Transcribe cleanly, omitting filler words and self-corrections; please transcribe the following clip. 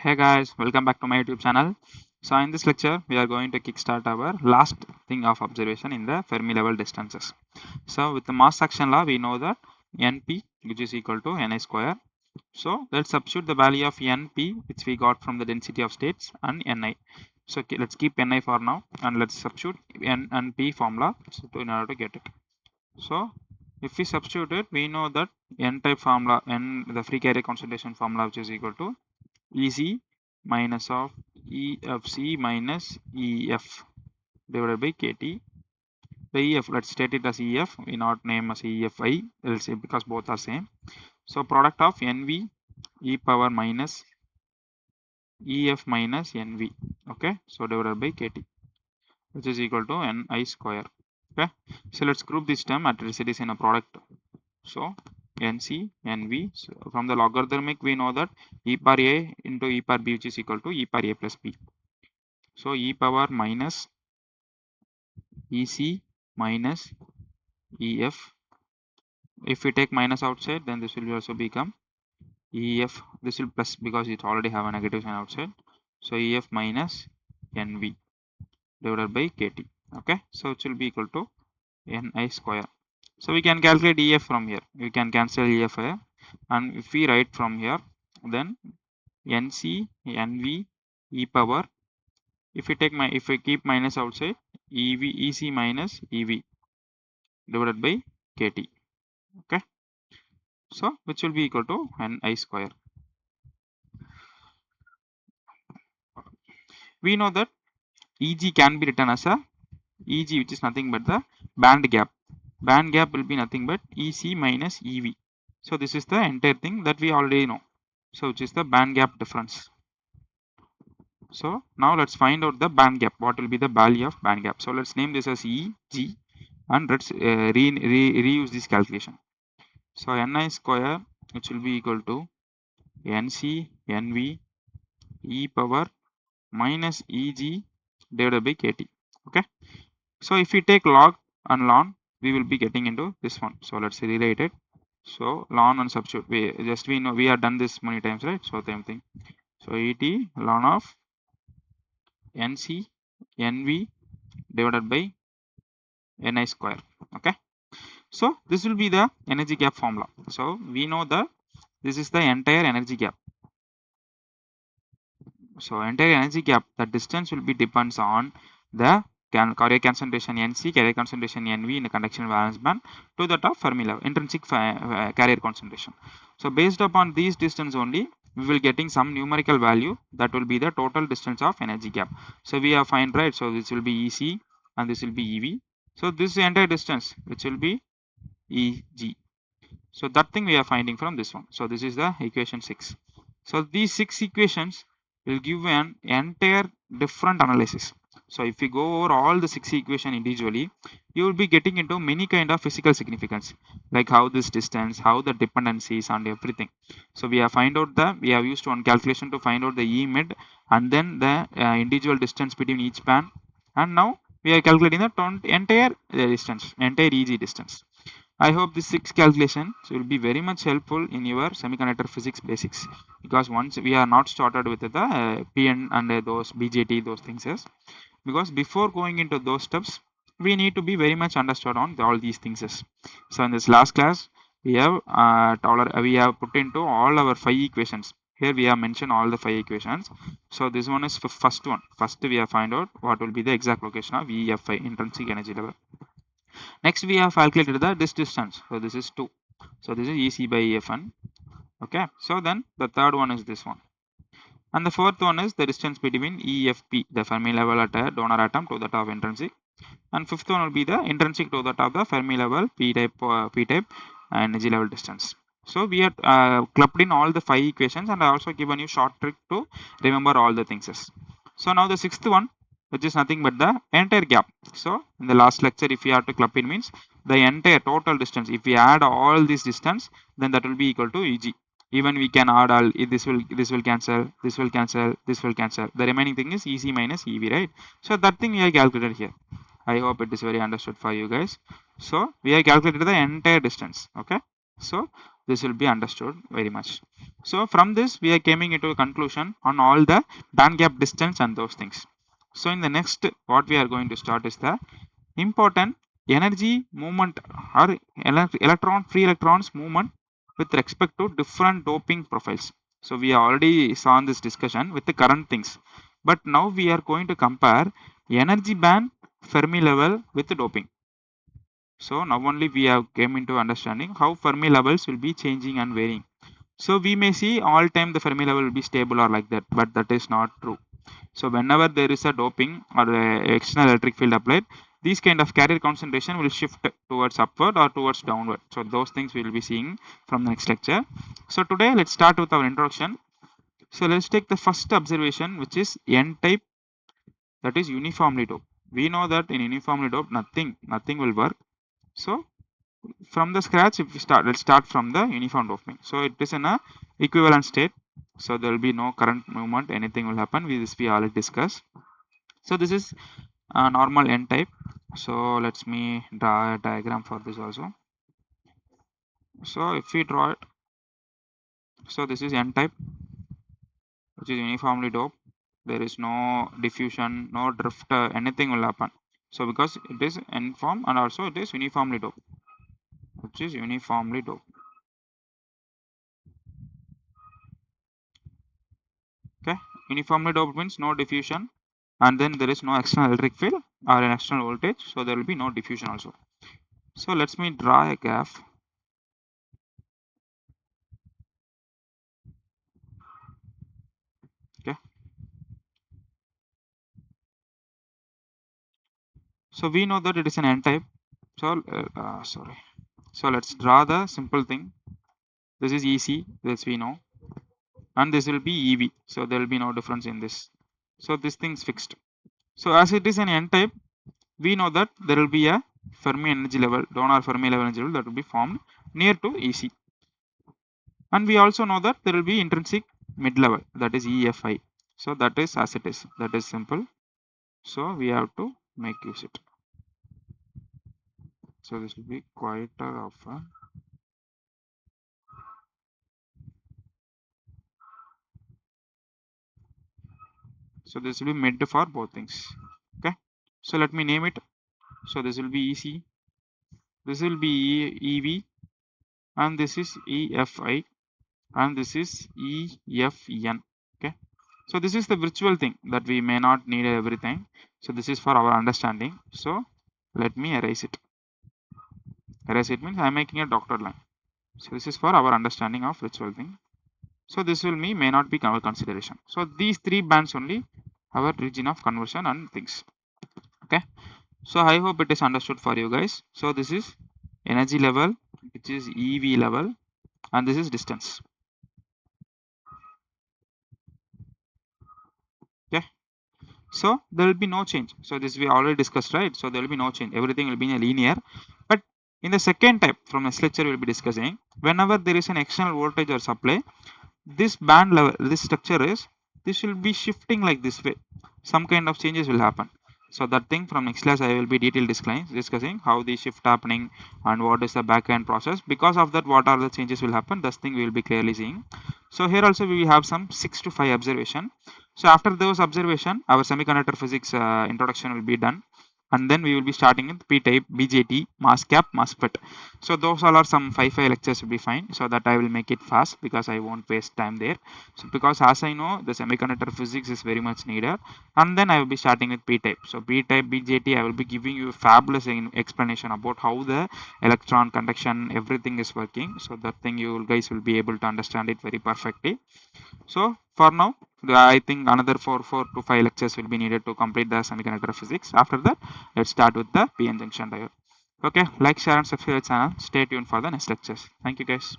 Hey guys, welcome back to my YouTube channel. So in this lecture, we are going to kickstart our last thing of observation in the Fermi level distances. So with the mass action law, we know that Np which is equal to Ni square. So let's substitute the value of Np which we got from the density of states and Ni. So let's keep Ni for now and let's substitute N and P formula in order to get it. So if we substitute it, we know that N type formula, the free carrier concentration formula, which is equal to EC minus of EFC minus EF divided by KT. The EF, let's state it as EF, we not name as EFI, let's say because both are same. So product of NV e power minus EF minus NV, okay, so divided by KT, which is equal to Ni square. Okay, so let's group this term at it is in a product. So NC, NV, so from the logarithmic we know that e power A into e power B which is equal to e power A plus B. So e power minus EC minus EF. If we take minus outside, then this will also become EF. This will plus because it already have a negative sign outside. So EF minus NV divided by KT. Okay, so it will be equal to Ni square. So we can calculate EF from here. We can cancel EF here, and if we write from here, then NC NV e power. If we keep minus outside, EC minus EV divided by KT. Okay, so which will be equal to Ni square. We know that Eg can be written as a Eg, which is nothing but the band gap. Band gap will be nothing but EC minus EV. So this is the entire thing that we already know. So which is the band gap difference. So now let's find out the band gap. What will be the value of band gap? So let's name this as Eg and let's reuse this calculation. So Ni square, which will be equal to NC NV e power minus Eg divided by KT. Okay, so if we take log and ln, we will be getting into this one. So let's rewrite it. So ln and substitute, we know we have done this many times, right? So same thing. So Et ln of NC NV divided by Ni square. Okay, so this will be the energy gap formula. So we know that this is the entire energy gap. So entire energy gap, the distance will be depends on the carrier concentration Nc, carrier concentration Nv in the conduction valence band to that of Fermi level, intrinsic carrier concentration. So based upon these distance only, we will getting some numerical value that will be the total distance of energy gap. So we have find, right? So this will be EC and this will be EV. So this entire distance which will be EG. So that thing we are finding from this one. So this is the equation 6. So these 6 equations will give an entire different analysis. So if we go over all the 6 equations individually, you will be getting into many kind of physical significance, like how this distance, how the dependencies and everything. So we have we have used one calculation to find out the E mid and then the individual distance between each band, and now we are calculating the entire distance, entire EG distance. I hope this 6 calculations will be very much helpful in your semiconductor physics basics, because once we are not started with the PN and those BJT, those things, yes, because before going into those steps, we need to be very much understood on all these things. Yes. So in this last class, we have put into all our 5 equations. Here we have mentioned all the 5 equations. So this one is first one. First we have find out what will be the exact location of EFI, intrinsic energy level. Next we have calculated this distance. So this is 2. So this is EC by EFN. Okay. So then the third one is this one. And the fourth one is the distance between EFP, the Fermi level at a donor atom to that of intrinsic. And fifth one will be the intrinsic to that of the Fermi level p-type energy level distance. So we have clubbed in all the 5 equations, and I also given you short trick to remember all the things. So now the sixth one, which is nothing but the entire gap. So in the last lecture, if we have to club in, means the entire total distance. If we add all this distance, then that will be equal to EG. Even we can add all, this will cancel, this will cancel, this will cancel. The remaining thing is EC minus EV, right? So that thing we have calculated here. I hope it is very understood for you guys. So we have calculated the entire distance. Okay. So this will be understood very much. So from this we are coming into a conclusion on all the band gap distance and those things. So in the next what we are going to start is the important energy movement or free electrons movement with respect to different doping profiles. So we already saw in this discussion with the current things, but now we are going to compare energy band Fermi level with the doping. So now only we have came into understanding how Fermi levels will be changing and varying. So we may see all time the Fermi level will be stable or like that, but that is not true. So whenever there is a doping or a external electric field applied, these kind of carrier concentration will shift towards upward or towards downward. So those things we will be seeing from the next lecture. So today let's start with our introduction. So let's take the first observation, which is N type, that is uniformly doped. We know that in uniformly doped nothing will work. So from the scratch, if we start, let's start from the uniform doping. So it is in a equivalent state. So there will be no current movement, anything will happen. We already discussed. So this is a normal N type. So let me draw a diagram for this also. So if we draw it, so this is N type, which is uniformly doped. There is no diffusion, no drift, anything will happen. So because it is N form and also it is uniformly doped, which is uniformly doped. Okay, uniformly doped means no diffusion, and then there is no external electric field or an external voltage, so there will be no diffusion also. So let me draw a graph. Okay, so we know that it is an N type. So so let's draw the simple thing. This is EC, this we know, and this will be EV, so there will be no difference in this. So this thing is fixed. So as it is an N type, we know that there will be a Fermi energy level, donor Fermi level energy level, that will be formed near to EC. And we also know that there will be intrinsic mid level, that is EFI. So that is as it is, that is simple. So we have to make use it. So this will be quieter of a, so this will be mid for both things. Okay, so let me name it. So this will be EC, this will be EV, and this is EFI, and this is EFN. Okay, so this is the virtual thing that we may not need everything. So this is for our understanding. So let me erase it. Erase it means I am making a dotted line. So this is for our understanding of virtual thing. So this will may not be our consideration. So these three bands only our region of conversion and things. Okay, so I hope it is understood for you guys. So this is energy level, which is EV level, and this is distance. Okay, so there will be no change. So this we already discussed, right? So there will be no change, everything will be in a linear. But in the second type, from this lecture we will be discussing, whenever there is an external voltage or supply, this band level, this structure is, this will be shifting like this way, some kind of changes will happen. So that thing from next class I will be detailed discussing how the shift happening and what is the back end process. Because of that, what are the changes will happen, this thing we will be clearly seeing. So here also we have some 6 to 5 observation. So after those observation, our semiconductor physics introduction will be done, and then we will be starting with p-type, BJT, mass cap, MOSFET. So those all are some 5 lectures will be fine, so that I will make it fast because I won't waste time there. So because as I know the semiconductor physics is very much needed, and then I will be starting with p-type. So p-type, BJT, I will be giving you a fabulous explanation about how the electron conduction everything is working, so that thing you guys will be able to understand it very perfectly. So for now, I think another 4 to 5 lectures will be needed to complete the semiconductor physics. After that, let's start with the PN junction diode. Okay, like, share and subscribe the channel. Stay tuned for the next lectures. Thank you guys.